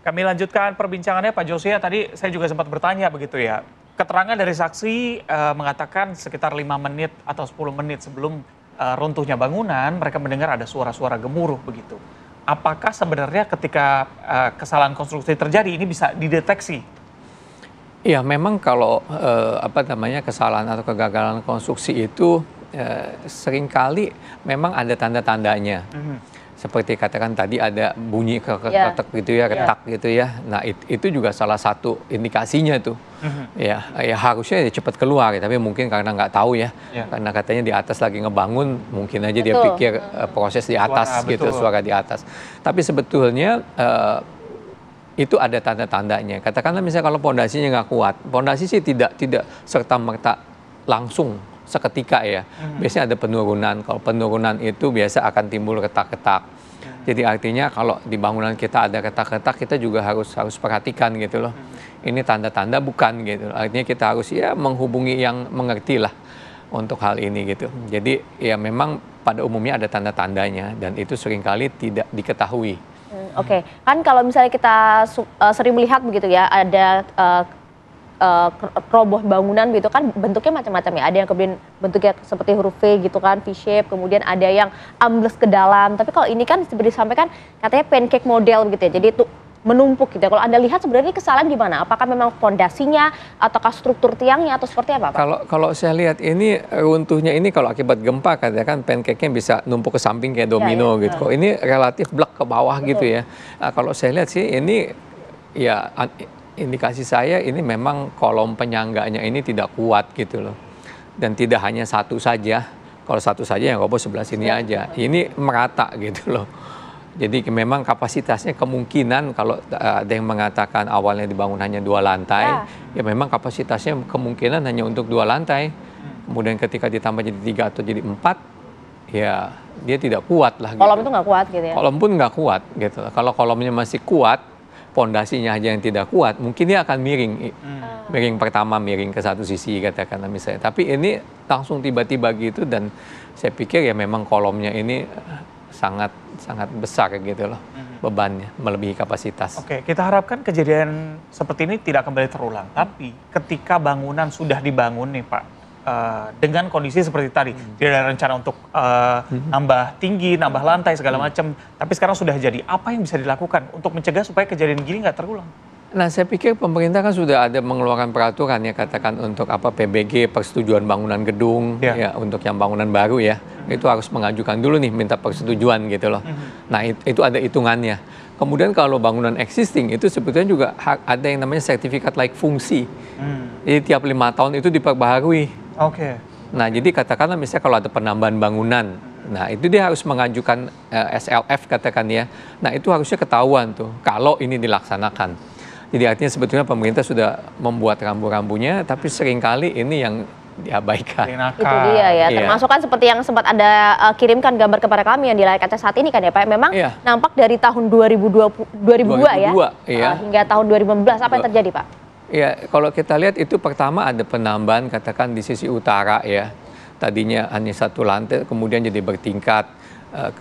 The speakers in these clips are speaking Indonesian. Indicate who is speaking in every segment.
Speaker 1: Kami lanjutkan perbincangannya Pak Josia. Tadi saya juga sempat bertanya begitu ya. Keterangan dari saksi mengatakan sekitar 5 menit atau 10 menit sebelum runtuhnya bangunan, mereka mendengar ada suara-suara gemuruh begitu. Apakah sebenarnya ketika kesalahan konstruksi terjadi ini bisa dideteksi?
Speaker 2: Iya, memang kalau kesalahan atau kegagalan konstruksi itu seringkali memang ada tanda-tandanya. Seperti katakan tadi ada bunyi ketek gitu ya, retak gitu ya. Nah itu juga salah satu indikasinya tuh. Ya harusnya cepat keluar, tapi mungkin karena nggak tahu ya. Karena katanya di atas lagi ngebangun, mungkin aja dia pikir proses di atas gitu, suara di atas. Tapi sebetulnya itu ada tanda-tandanya. Katakanlah misalnya kalau pondasinya nggak kuat, pondasi sih tidak serta-merta langsung seketika ya. Biasanya ada penurunan. Kalau penurunan itu biasa akan timbul retak-retak. Jadi artinya kalau di bangunan kita ada retak-retak, kita juga harus perhatikan gitu loh. Ini tanda-tanda bukan gitu. Artinya kita harus ya menghubungi yang mengerti lah untuk hal ini gitu. Jadi ya memang pada umumnya ada tanda-tandanya dan itu seringkali tidak diketahui.
Speaker 3: Oke, kan kalau misalnya kita sering melihat begitu ya, ada roboh bangunan gitu kan bentuknya macam-macam ya. Ada yang kemudian bentuknya seperti huruf V gitu kan, V-shape, kemudian ada yang ambles ke dalam. Tapi kalau ini kan seperti disampaikan katanya pancake model gitu ya. Jadi itu menumpuk gitu. Kalau Anda lihat sebenarnya ini kesalahan di mana? Apakah memang fondasinya ataukah struktur tiangnya atau seperti apa, Pak?
Speaker 2: Kalau saya lihat ini runtuhnya ini kalau akibat gempa kan pancake-nya bisa numpuk ke samping kayak domino gitu. Kok ini relatif blek ke bawah gitu ya. Nah, kalau saya lihat sih ini ya indikasi saya ini memang kolom penyangganya ini tidak kuat gitu loh. Dan tidak hanya satu saja. Kalau satu saja yang roboh sebelah sini aja. Ini merata gitu loh. Jadi memang kapasitasnya kemungkinan kalau ada yang mengatakan awalnya dibangun hanya 2 lantai. Ya memang kapasitasnya kemungkinan hanya untuk 2 lantai. Kemudian ketika ditambah jadi 3 atau jadi 4. Ya dia tidak kuat lah.
Speaker 3: Kolom itu nggak kuat gitu ya?
Speaker 2: Kolom pun nggak kuat gitu. Kalau kolomnya masih kuat, pondasinya aja yang tidak kuat, mungkin dia akan miring. Miring pertama, miring ke satu sisi katakanlah misalnya. Tapi ini langsung tiba-tiba gitu dan saya pikir ya memang kolomnya ini sangat besar gitu loh bebannya, melebihi kapasitas.
Speaker 1: Oke, kita harapkan kejadian seperti ini tidak kembali terulang. Tapi ketika bangunan sudah dibangun nih Pak, dengan kondisi seperti tadi, tidak ada rencana untuk nambah tinggi, nambah lantai segala macam. Tapi sekarang sudah jadi, apa yang bisa dilakukan untuk mencegah supaya kejadian gini nggak terulang?
Speaker 2: Nah, saya pikir pemerintah kan sudah ada mengeluarkan peraturan ya, katakan untuk PBG, persetujuan bangunan gedung ya untuk yang bangunan baru ya. Itu harus mengajukan dulu nih minta persetujuan gitu loh. Nah, itu ada hitungannya. Kemudian kalau bangunan existing itu sebetulnya juga ada yang namanya sertifikat layak fungsi. Jadi tiap 5 tahun itu diperbaharui. Nah, jadi katakanlah misalnya kalau ada penambahan bangunan, nah itu dia harus mengajukan SLF katakan ya. Nah, itu harusnya ketahuan tuh kalau ini dilaksanakan. Jadi artinya sebetulnya pemerintah sudah membuat rambu-rambunya, tapi seringkali ini yang diabaikan.
Speaker 3: Itu dia ya, termasuk kan seperti yang sempat Anda kirimkan gambar kepada kami yang di layar kaca saat ini kan ya Pak. Memang nampak dari tahun 2002 ya, hingga tahun 2015, apa yang terjadi Pak?
Speaker 2: Ya, kalau kita lihat itu pertama ada penambahan katakan di sisi utara ya. Tadinya hanya 1 lantai, kemudian jadi bertingkat.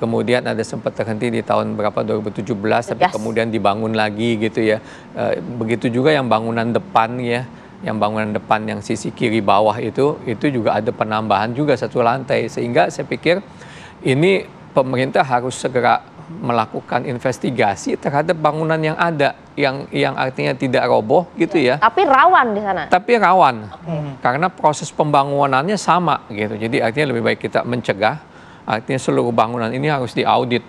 Speaker 2: Kemudian ada sempat terhenti di tahun berapa 2017 tapi kemudian dibangun lagi gitu ya. Begitu juga yang bangunan depan ya, yang bangunan depan yang sisi kiri bawah itu juga ada penambahan juga 1 lantai, sehingga saya pikir ini pemerintah harus segera melakukan investigasi terhadap bangunan yang ada yang artinya tidak roboh gitu ya.
Speaker 3: Tapi rawan di sana.
Speaker 2: Tapi rawan. Karena proses pembangunannya sama gitu. Jadi artinya lebih baik kita mencegah. Artinya seluruh bangunan ini harus diaudit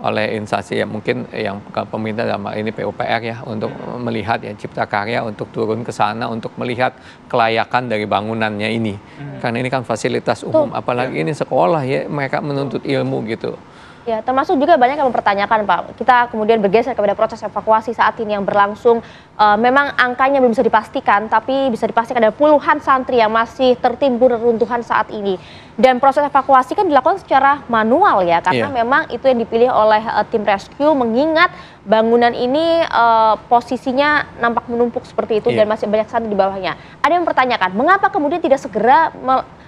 Speaker 2: oleh instansi ya, mungkin yang pemerintah dalam ini PUPR ya, untuk melihat ya Cipta Karya untuk turun ke sana untuk melihat kelayakan dari bangunannya ini. Karena ini kan fasilitas umum, apalagi ini sekolah ya, mereka menuntut ilmu gitu.
Speaker 3: Ya, termasuk juga banyak yang mempertanyakan Pak, kita kemudian bergeser kepada proses evakuasi saat ini yang berlangsung. Memang angkanya belum bisa dipastikan, tapi bisa dipastikan ada puluhan santri yang masih tertimbun reruntuhan saat ini. Dan proses evakuasi kan dilakukan secara manual ya, karena memang itu yang dipilih oleh tim rescue, mengingat bangunan ini posisinya nampak menumpuk seperti itu dan masih banyak santri di bawahnya. Ada yang mempertanyakan, mengapa kemudian tidak segera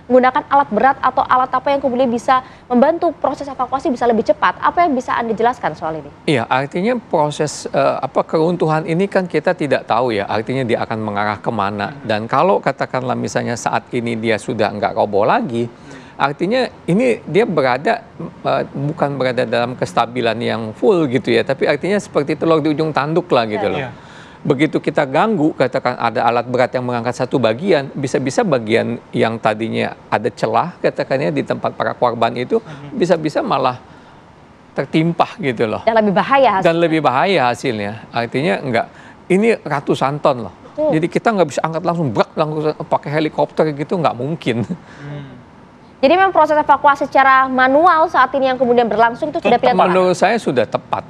Speaker 3: menggunakan alat berat atau alat apa yang kemudian bisa membantu proses evakuasi bisa lebih cepat. Apa yang bisa Anda jelaskan soal ini?
Speaker 2: Iya, artinya proses keruntuhan ini kan kita tidak tahu ya, artinya dia akan mengarah kemana. Dan kalau katakanlah misalnya saat ini dia sudah nggak roboh lagi, artinya ini dia bukan berada dalam kestabilan yang full gitu ya, tapi artinya seperti telur di ujung tanduk lah gitu loh.
Speaker 1: Iya.
Speaker 2: Begitu kita ganggu, katakan ada alat berat yang mengangkat satu bagian, bisa-bisa bagian yang tadinya ada celah, katakannya di tempat para korban itu, bisa-bisa malah tertimpah gitu loh.
Speaker 3: Dan lebih bahaya hasilnya.
Speaker 2: Dan lebih bahaya hasilnya. Artinya enggak, ini ratusan ton loh.
Speaker 3: Betul.
Speaker 2: Jadi kita nggak bisa angkat langsung pakai helikopter gitu, nggak mungkin.
Speaker 3: Jadi memang proses evakuasi secara manual saat ini yang kemudian berlangsung itu sudah pilihan tepat.
Speaker 2: Menurut saya sudah tepat.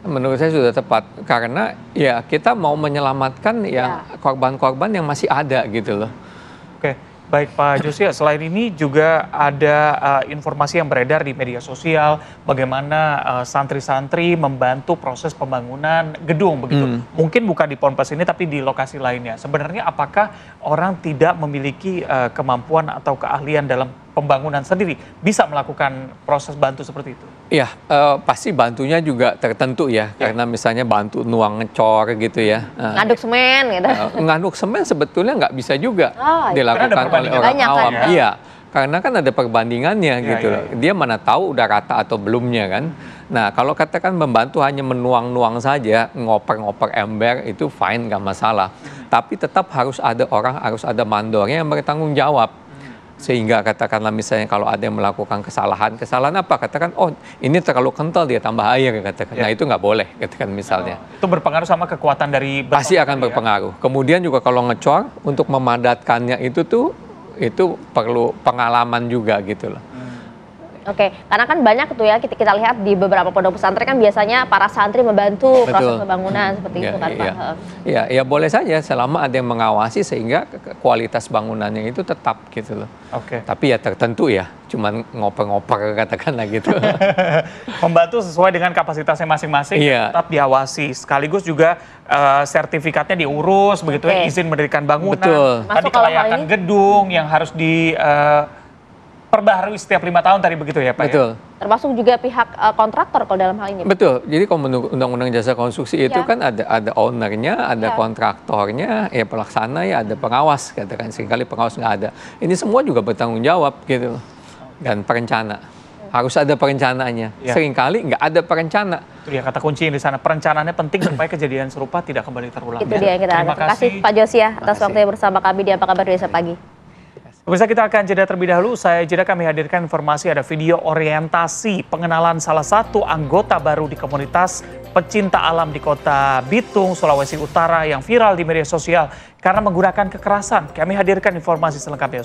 Speaker 2: Menurut saya sudah tepat karena ya kita mau menyelamatkan ya korban-korban yang masih ada gitu loh.
Speaker 1: Oke, baik Pak Josia, selain ini juga ada informasi yang beredar di media sosial bagaimana santri-santri membantu proses pembangunan gedung begitu. Mungkin bukan di Ponpes ini tapi di lokasi lainnya. Sebenarnya apakah orang tidak memiliki kemampuan atau keahlian dalam pembangunan sendiri bisa melakukan proses bantu seperti itu?
Speaker 2: Iya, pasti bantunya juga tertentu ya, karena misalnya bantu nuang ngecor gitu ya.
Speaker 3: Ngaduk semen gitu.
Speaker 2: Ngaduk semen sebetulnya nggak bisa juga
Speaker 3: Oh,
Speaker 2: dilakukan oleh orang
Speaker 3: banyak kan
Speaker 2: awam.
Speaker 3: ya?
Speaker 2: Iya, karena kan ada perbandingannya gitu loh. Dia mana tahu udah rata atau belumnya kan. Nah, kalau katakan membantu hanya menuang-nuang saja, ngoper-ngoper ember itu fine, nggak masalah. Tapi tetap harus ada orang, harus ada mandornya yang bertanggung jawab. Sehingga katakanlah misalnya kalau ada yang melakukan kesalahan apa? Katakan, oh ini terlalu kental dia tambah air, katakan. Nah itu nggak boleh, katakan misalnya.
Speaker 1: Itu berpengaruh sama kekuatan dari beton
Speaker 2: Pasti akan
Speaker 1: ya?
Speaker 2: berpengaruh. Kemudian juga kalau ngecor, untuk memadatkannya itu perlu pengalaman juga gitu loh.
Speaker 3: Oke, karena kan banyak tuh ya kita lihat di beberapa pondok pesantren kan biasanya para santri membantu proses pembangunan seperti itu kan Pak.
Speaker 2: Iya, ya boleh saja selama ada yang mengawasi sehingga kualitas bangunannya itu tetap gitu loh.
Speaker 1: Oke.
Speaker 2: Tapi ya tertentu ya, cuman ngoper-ngoper katakanlah gitu.
Speaker 1: Membantu sesuai dengan kapasitasnya masing-masing,
Speaker 2: Iya.
Speaker 1: tetap diawasi. Sekaligus juga sertifikatnya diurus, begitu ya, izin mendirikan bangunan.
Speaker 2: Betul.
Speaker 1: Tadi
Speaker 3: Masuk kalau hal
Speaker 1: kelayakan
Speaker 3: ini-
Speaker 1: gedung yang harus diperbaharui setiap 5 tahun tadi begitu ya Pak?
Speaker 2: Betul.
Speaker 3: Termasuk juga pihak kontraktor kalau dalam hal ini.
Speaker 2: Betul. Jadi kalau menurut Undang-Undang Jasa Konstruksi itu kan ada ownernya, ada kontraktornya, ya pelaksana ya ada pengawas, katakan seringkali pengawas nggak ada. Ini semua juga bertanggung jawab gitu loh. Dan perencana. Harus ada perencanaannya.
Speaker 1: Ya.
Speaker 2: Seringkali nggak ada perencana.
Speaker 1: Itu dia kata kunci di sana. Perencanaannya penting supaya kejadian serupa tidak kembali terulang.
Speaker 3: Itu dia yang kita
Speaker 1: Terima
Speaker 3: terima kasih Pak Josia atas waktunya bersama kami di Apa Kabar Desa Pagi.
Speaker 1: Pemirsa, kita akan jeda terlebih dahulu. Saya jeda kami hadirkan informasi ada video orientasi pengenalan salah satu anggota baru di komunitas pecinta alam di Kota Bitung, Sulawesi Utara yang viral di media sosial karena menggunakan kekerasan. Kami hadirkan informasi selengkapnya.